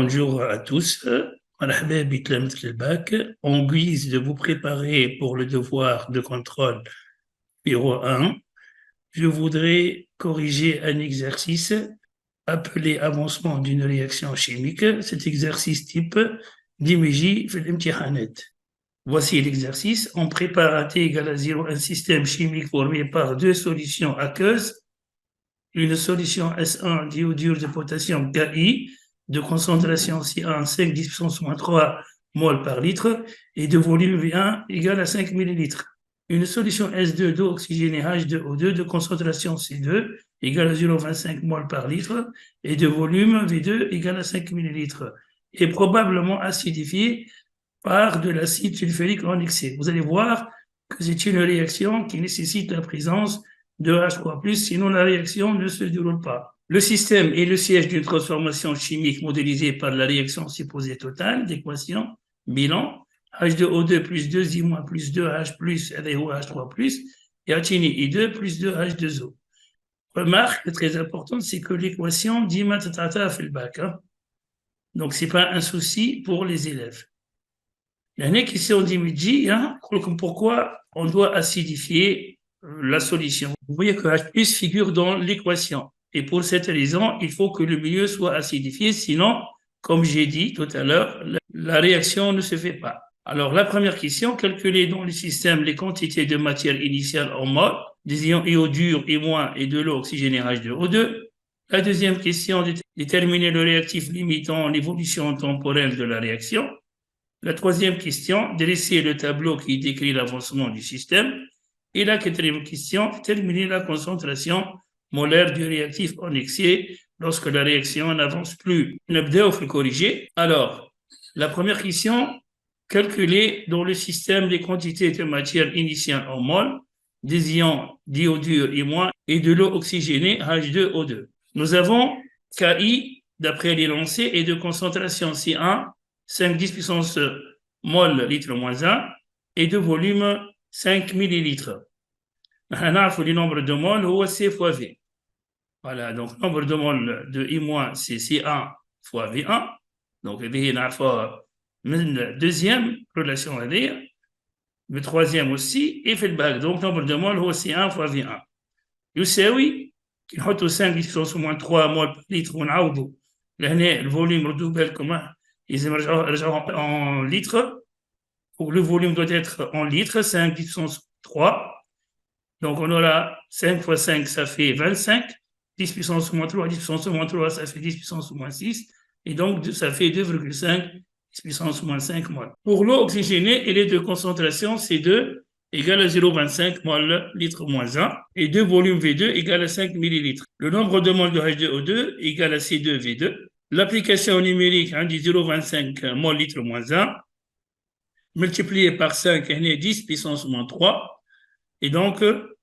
Bonjour à tous. مرحبا بتلامذة الباك. En guise de vous préparer pour le devoir de contrôle numéro 1, je voudrais corriger un exercice appelé avancement d'une réaction chimique. Cet exercice type d'IMJ في الامتحانات. Voici l'exercice. On prépare à T égale à 0 un système chimique formé par deux solutions aqueuses. Une solution S1 d'iodure de potassium Ki de concentration C1 5 10 puissance moins 3 mol par litre et de volume V1 égal à 5 millilitres. Une solution S2 d'eau oxygénée H2O2 de concentration C2 égale à 0,25 mol par litre et de volume V2 égal à 5 millilitres et probablement acidifiée par de l'acide sulfurique en excès. Vous allez voir que c'est une réaction qui nécessite la présence de H3+, sinon la réaction ne se déroule pas. Le système est le siège d'une transformation chimique modélisée par la réaction supposée totale d'équation bilan H2O2 plus 2I- plus 2H plus LaOH3+, et HNI2 plus 2H2O. Remarque très importante, c'est que l'équation dit matata fait le bac. Donc, ce n'est pas un souci pour les élèves. La question dit pourquoi on doit acidifier la solution. Vous voyez que H+ figure dans l'équation. Et pour cette raison, il faut que le milieu soit acidifié, sinon, comme j'ai dit tout à l'heure, la réaction ne se fait pas. Alors, la première question, calculer dans le système les quantités de matière initiale en mol, des ions iodure et moins et de l'eau oxygénée H2O2. La deuxième question, déterminer le réactif limitant l'évolution temporelle de la réaction. La troisième question, dresser le tableau qui décrit l'avancement du système. Et la quatrième question, déterminer la concentration molaire du réactif en excès lorsque la réaction n'avance plus. Nabda'ou faut corriger. Alors, la première question, calculer dans le système les quantités de matière initiale en mol, des ions d'iodure et moins et de l'eau oxygénée H2O2. Nous avons Ki, d'après l'énoncé, et de concentration C1, 5-10 puissance mol litre moins 1 et de volume 5 millilitres. Le nombre de mol, c'est C fois V. Voilà, donc le nombre de mol de I- c'est C1 fois V1. Donc, il y a une deuxième relation à dire, le troisième aussi, et fait le bac. Donc, le nombre de mol, c'est C1 fois V1. يساوي كي نحطوا 5 puissance moins 3 mol par litre ونعوضوا لهنا الفوليوم ردوا بالكم لازم نرجعوا en litres. Le volume doit être en litres, 5 puissance 3. Donc on aura 5 fois 5, ça fait 25. 10 puissance moins 3, 10 puissance moins 3, ça fait 10 puissance moins 6. Et donc ça fait 2,5 10 puissance moins 5 mol. Pour l'eau oxygénée, elle est de concentration C2 égale à 0,25 mol litre moins 1 et 2 volume V2 égale à 5 millilitres. Le nombre de mol de H2O2 égale à C2V2. L'application numérique dit 0,25 mol litre moins 1 multiplié par 5, elle est 10 puissance moins 3. Et donc,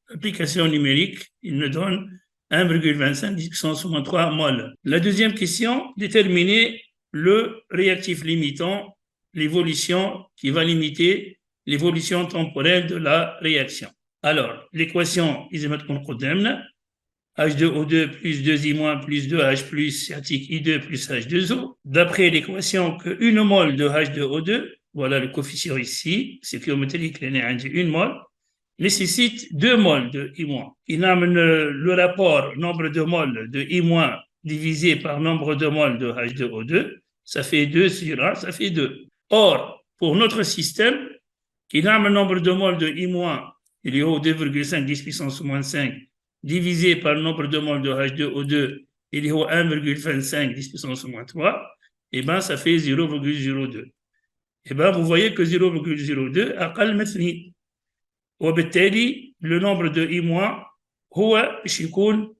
l'application numérique, il me donne 1,25 10 puissance moins 3 mol. La deuxième question, déterminer le réactif limitant l'évolution qui va limiter l'évolution temporelle de la réaction. Alors, l'équation, ils mettent qu'on condamne, H2O2 plus 2I- plus 2H plus sciatique I2 plus H2O. D'après l'équation, qu'une mol de H2O2, voilà le coefficient ici, c'est stoichiométrique, il y a une mol, nécessite 2 mol de I-. Il amène le rapport nombre de mol de I- divisé par nombre de mol de H2O2, ça fait 2 sur 1, ça fait 2. Or, pour notre système, il a un nombre de mol de I-, il est au 2,5 10 puissance moins 5, divisé par le nombre de mol de H2O2, il est au 1,25 10 puissance moins 3, et bien ça fait 0,02. Et bien vous voyez que 0,02 أقل من 2. وبالتالي le nombre de I- هو يكون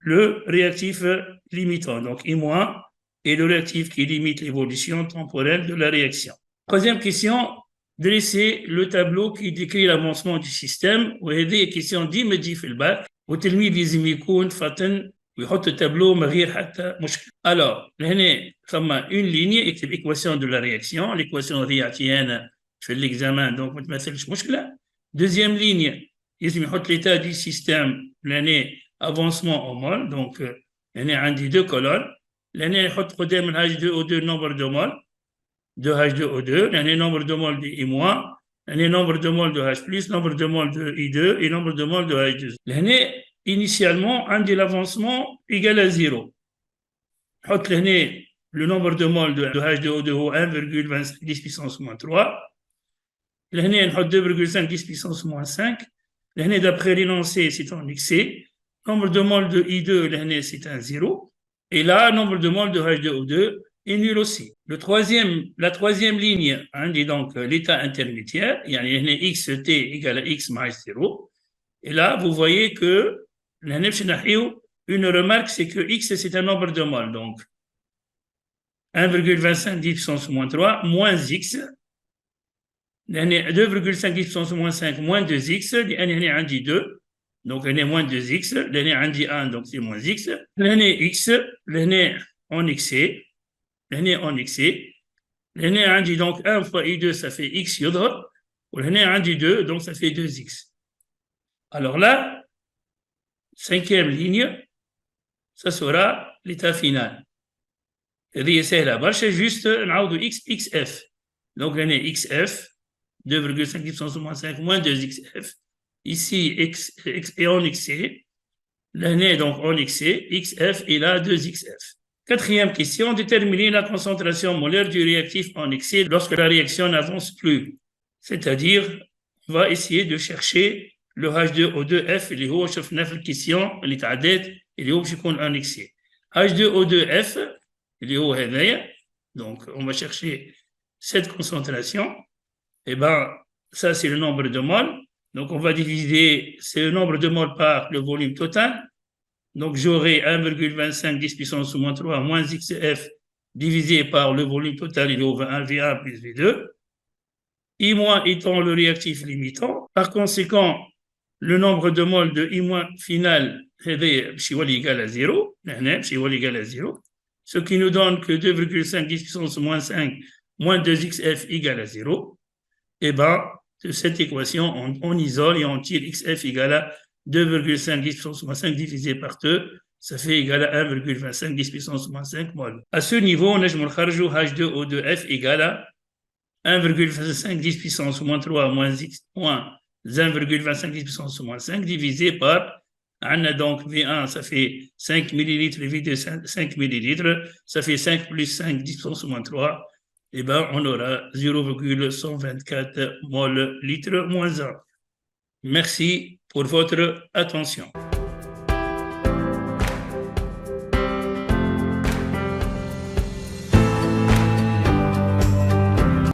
le réactif limitant. Donc I- est le réactif qui limite l'évolution temporelle de la réaction. Troisième question, dresser le tableau qui décrit l'avancement du système. وهذه question دي ما تجي في الباك والتلميذ لازم يكون فطن ويحط التابلو من غير حتى مشكل. Alors, هنا ثم une ligne يكتب équation de la réaction. L'équation هذه عطيانا في l'examen donc ما تمثلش مشكلة. Deuxième ligne, لازم يحط l'état du système l'année avancement en mol. Donc, هنا عندي deux colonnes. لهنا نحط قدام H2O2 nombre de mol de H2O2, لهنا nombre de mol de I-, لهنا nombre de mol de H+, nombre de mol de I2 et nombre de mol de H2. لهنا initialement عندي l'avancement égal à 0. نحط لهنا le nombre de mol de H2O2 هو 1,25 10 puissance moins 3. لهنا نحط 2,5 10 puissance moins 5. لهنا d'après l'énoncé c'est en excès. Nombre de mol de I2 لهنا c'est un 0. Et là, nombre de mol de H2O2 est nul aussi. La troisième ligne, dit donc l'état intermédiaire, il y a xt égale à x moins 0. Et là, vous voyez que une remarque, c'est que x, c'est un nombre de mol. Donc, 1,25 10 puissance moins 3 moins x. 2,5 10 puissance moins 5 moins 2x. Il a 2. Donc, l'année moins 2x, l'année عندي 1, donc c'est moins x. L'année x, l'année en excès, l'année en excès. L'année عندي donc 1 fois i2, ça fait x يظهر. L'année عندي 2, donc ça fait 2x. Alors là, cinquième ligne, ça sera l'état final. هذه سهلة برشا, juste نعوضوا x, xf. Donc l'année xf, 2,5 puissance moins 5 moins 2xf. Ici, x est en excès. L'année donc en excès, xf est là 2xf. Quatrième question, déterminer la concentration molaire du réactif en excès lorsque la réaction n'avance plus. C'est-à-dire, on va essayer de chercher le H2O2F اللي هو شفنا في الكيسيون اللي تعدات اللي هو باش يكون en excès. H2O2F اللي هو هذايا. Donc, on va chercher cette concentration. Et ben, ça c'est le nombre de moles. Donc, on va diviser ce nombre de moles par le volume total. Donc, j'aurai 1,25 10 puissance moins 3 moins xf divisé par le volume total, il est au 1 V1 plus V2. I- étant le réactif limitant. Par conséquent, le nombre de moles de I- final est égal à 0. Égal à 0. Ce qui nous donne que 2,5 10 puissance moins 5 moins 2xf égale à 0. Et bien, de cette équation, on isole et on tire xf égale à 2,5 10 puissance moins 5 divisé par 2, ça fait égal à 1,25 10 puissance moins 5 mol. À ce niveau, on a H2O2F égale à 1,25 10 puissance moins 3 moins x moins 1,25 10 puissance moins 5 divisé par, on a donc V1, ça fait 5 millilitres, V2, 5 millilitres, ça fait 5 plus 5 10 puissance moins 3. Eh bien, on aura 0,124 mol litre moins 1. Merci pour votre attention.